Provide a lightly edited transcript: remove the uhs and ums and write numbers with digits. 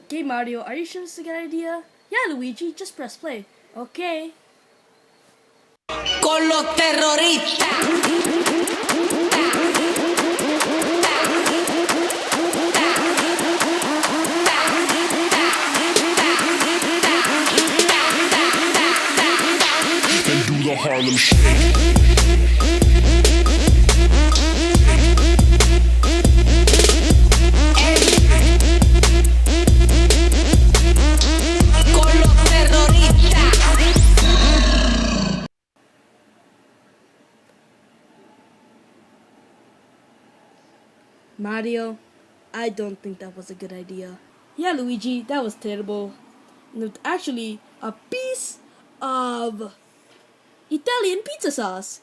Okay, Mario, are you sure it's a good idea? Yeah, Luigi, just press play. Okay. Con los terroristas. And do the Harlem Shake. Mario, I don't think that was a good idea. Yeah, Luigi, that was terrible. And it's actually a piece of Italian pizza sauce.